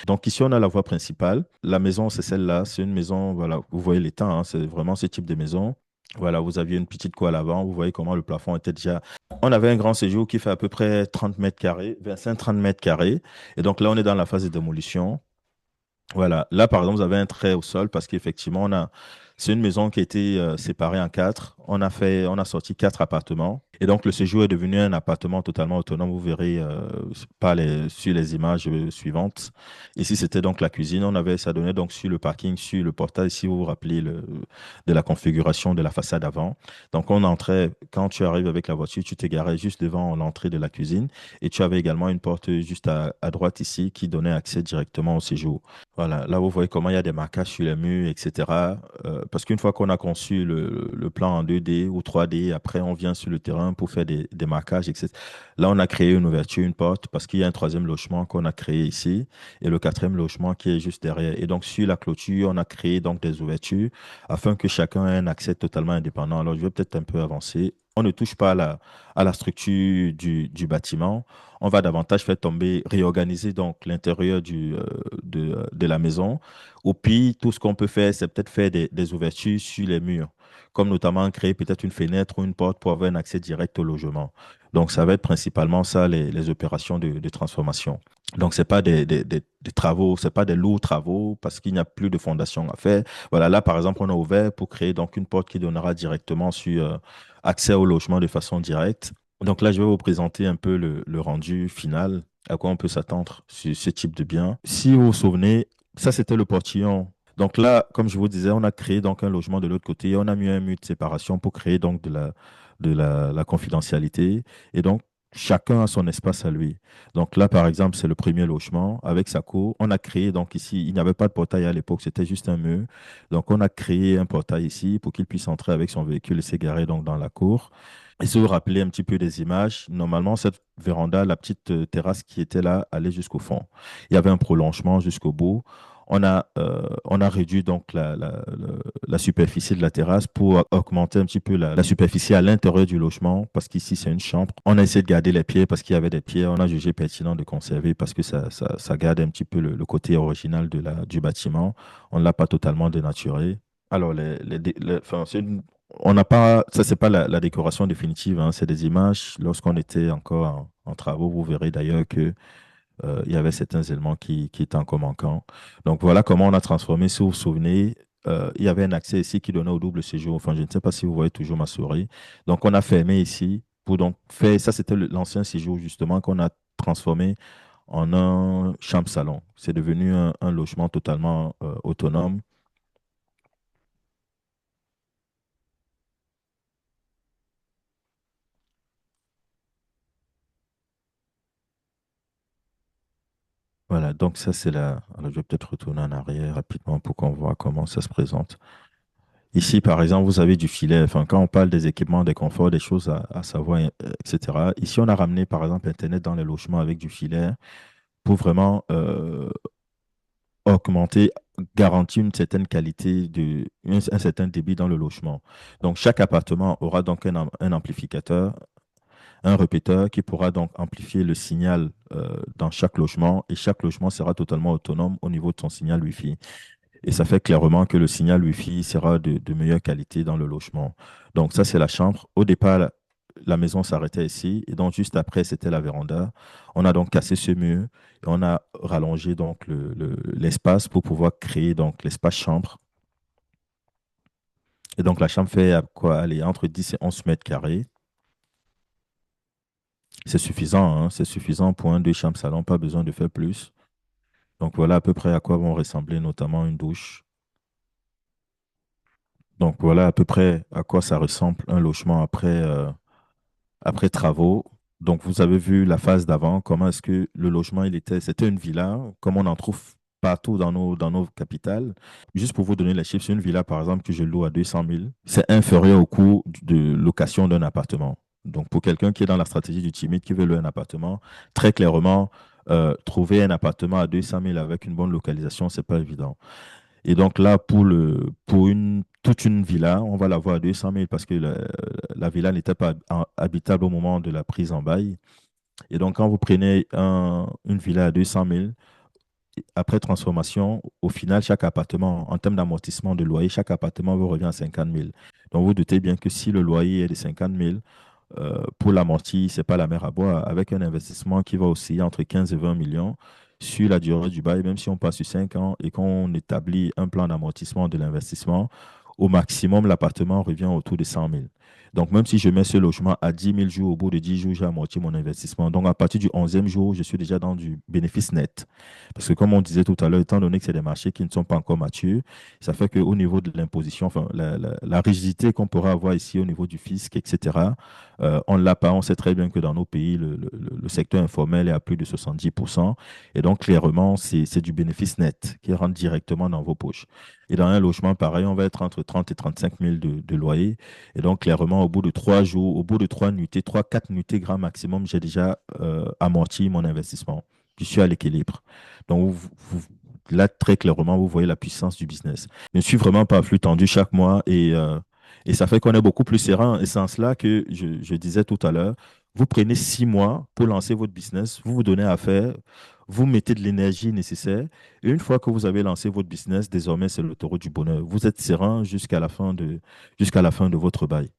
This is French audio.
Donc ici, on a la voie principale. La maison, c'est celle-là. C'est une maison, voilà, vous voyez l'état, hein, c'est vraiment ce type de maison. Voilà, vous aviez une petite cour à l'avant. Vous voyez comment le plafond était déjà. On avait un grand séjour qui fait à peu près 30 mètres carrés, 25-30 mètres carrés. Et donc là, on est dans la phase de démolition. Voilà. Là, par exemple, vous avez un trait au sol parce qu'effectivement, c'est une maison qui a été séparée en quatre. On a sorti quatre appartements. Et donc, le séjour est devenu un appartement totalement autonome. Vous verrez sur les images suivantes. Ici, c'était donc la cuisine. Ça donnait donc sur le parking, sur le portail, si vous vous rappelez de la configuration de la façade avant. Donc, on entrait, quand tu arrives avec la voiture, tu t'égarais juste devant l'entrée de la cuisine. Et tu avais également une porte juste à droite ici qui donnait accès directement au séjour. Voilà, là vous voyez comment il y a des marquages sur les murs, etc. Parce qu'une fois qu'on a conçu le plan en 2D ou 3D, après on vient sur le terrain pour faire des marquages, etc. Là on a créé une ouverture, une porte, parce qu'il y a un troisième logement qu'on a créé ici et le quatrième logement qui est juste derrière. Et donc sur la clôture, on a créé donc des ouvertures afin que chacun ait un accès totalement indépendant. Alors je vais peut-être un peu avancer. On ne touche pas à la structure du bâtiment. On va davantage faire tomber, réorganiser donc l'intérieur de la maison. Au pire, tout ce qu'on peut faire, c'est peut-être faire des ouvertures sur les murs, comme notamment créer peut-être une fenêtre ou une porte pour avoir un accès direct au logement. Donc, ça va être principalement ça, les opérations de transformation. Donc, ce n'est pas des travaux, ce n'est pas des lourds travaux parce qu'il n'y a plus de fondation à faire. Voilà, là, par exemple, on a ouvert pour créer donc une porte qui donnera directement sur accès au logement de façon directe. Donc là, je vais vous présenter un peu le rendu final, à quoi on peut s'attendre sur ce type de bien. Si vous vous souvenez, ça, c'était le portillon. Donc là, comme je vous disais, on a créé donc un logement de l'autre côté. On a mis un mur de séparation pour créer donc la confidentialité. Et donc, chacun a son espace à lui. Donc là, par exemple, c'est le premier logement avec sa cour. On a créé donc ici, il n'y avait pas de portail à l'époque, c'était juste un mur. Donc on a créé un portail ici pour qu'il puisse entrer avec son véhicule et s'égarer donc dans la cour. Et si vous vous rappelez un petit peu des images, normalement, cette véranda, la petite terrasse qui était là, allait jusqu'au fond. Il y avait un prolongement jusqu'au bout. On a réduit donc la superficie de la terrasse pour augmenter un petit peu la superficie à l'intérieur du logement, parce qu'ici, c'est une chambre. On a essayé de garder les pieds parce qu'il y avait des pieds. On a jugé pertinent de conserver parce que ça garde un petit peu le côté original du bâtiment. On ne l'a pas totalement dénaturé. Alors, enfin, on n'a pas, ça, c'est pas la décoration définitive, hein, c'est des images. Lorsqu'on était encore en travaux, vous verrez d'ailleurs que il y avait certains éléments qui étaient encore manquants. Donc voilà comment on a transformé. Si vous vous souvenez, il y avait un accès ici qui donnait au double séjour. Enfin, je ne sais pas si vous voyez toujours ma souris. Donc on a fermé ici pour donc faire, ça c'était l'ancien séjour justement qu'on a transformé en un chambre-salon. C'est devenu un logement totalement autonome. Voilà, donc ça c'est la. Alors, je vais peut-être retourner en arrière rapidement pour qu'on voit comment ça se présente. Ici, par exemple, vous avez du filet. Enfin, quand on parle des équipements, des conforts, des choses à savoir, etc. Ici, on a ramené, par exemple, Internet dans les logements avec du filet pour vraiment augmenter, garantir une certaine qualité, un certain débit dans le logement. Donc, chaque appartement aura donc un amplificateur, un répéteur qui pourra donc amplifier le signal dans chaque logement et chaque logement sera totalement autonome au niveau de son signal Wi-Fi. Et ça fait clairement que le signal Wi-Fi sera de meilleure qualité dans le logement. Donc ça, c'est la chambre. Au départ, la maison s'arrêtait ici. Et donc, juste après, c'était la véranda. On a donc cassé ce mur et on a rallongé donc l'espace pour pouvoir créer donc l'espace chambre. Et donc, la chambre fait à quoi? Aller entre 10 et 11 mètres carrés. C'est suffisant, hein. C'est suffisant pour un deux chambres salon. Pas besoin de faire plus. Donc, voilà à peu près à quoi vont ressembler notamment une douche. Donc, voilà à peu près à quoi ça ressemble un logement après travaux. Donc, vous avez vu la phase d'avant, comment est-ce que le logement, c'était une villa, comme on en trouve partout dans nos capitales. Juste pour vous donner les chiffres, c'est une villa, par exemple, que je loue à 200 000. C'est inférieur au coût de location d'un appartement. Donc, pour quelqu'un qui est dans la stratégie du timide, qui veut louer un appartement, très clairement, trouver un appartement à 200 000 avec une bonne localisation, c'est pas évident. Et donc là, pour toute une villa, on va l'avoir à 200 000 parce que la villa n'était pas habitable au moment de la prise en bail. Et donc, quand vous prenez une villa à 200 000, après transformation, au final, chaque appartement, en termes d'amortissement de loyer, chaque appartement vous revient à 50 000. Donc, vous doutez bien que si le loyer est de 50 000, pour l'amorti, ce n'est pas la mer à boire. Avec un investissement qui va osciller entre 15 et 20 millions sur la durée du bail, même si on passe sur 5 ans et qu'on établit un plan d'amortissement de l'investissement, au maximum, l'appartement revient autour de 100 000. Donc, même si je mets ce logement à 10 000 jours, au bout de 10 jours, j'ai amorti mon investissement. Donc, à partir du 11e jour, je suis déjà dans du bénéfice net. Parce que, comme on disait tout à l'heure, étant donné que c'est des marchés qui ne sont pas encore matures, ça fait qu'au niveau de l'imposition, enfin, la rigidité qu'on pourra avoir ici au niveau du fisc, etc., on ne l'a pas. On sait très bien que dans nos pays, le secteur informel est à plus de 70%. Et donc, clairement, c'est du bénéfice net qui rentre directement dans vos poches. Et dans un logement pareil, on va être entre 30 et 35 000 de loyer. Et donc, clairement, au bout de 3 jours, au bout de 3 nuitées, 3, 4 nuitées grand maximum, j'ai déjà amorti mon investissement. Je suis à l'équilibre. Donc, là, très clairement, vous voyez la puissance du business. Je ne suis vraiment pas à flux tendu chaque mois et ça fait qu'on est beaucoup plus serein. Et c'est en cela que je disais tout à l'heure, vous prenez 6 mois pour lancer votre business, vous vous donnez à faire, vous mettez de l'énergie nécessaire. Et une fois que vous avez lancé votre business, désormais, c'est l'autoroute du bonheur. Vous êtes serein jusqu'à la fin de votre bail.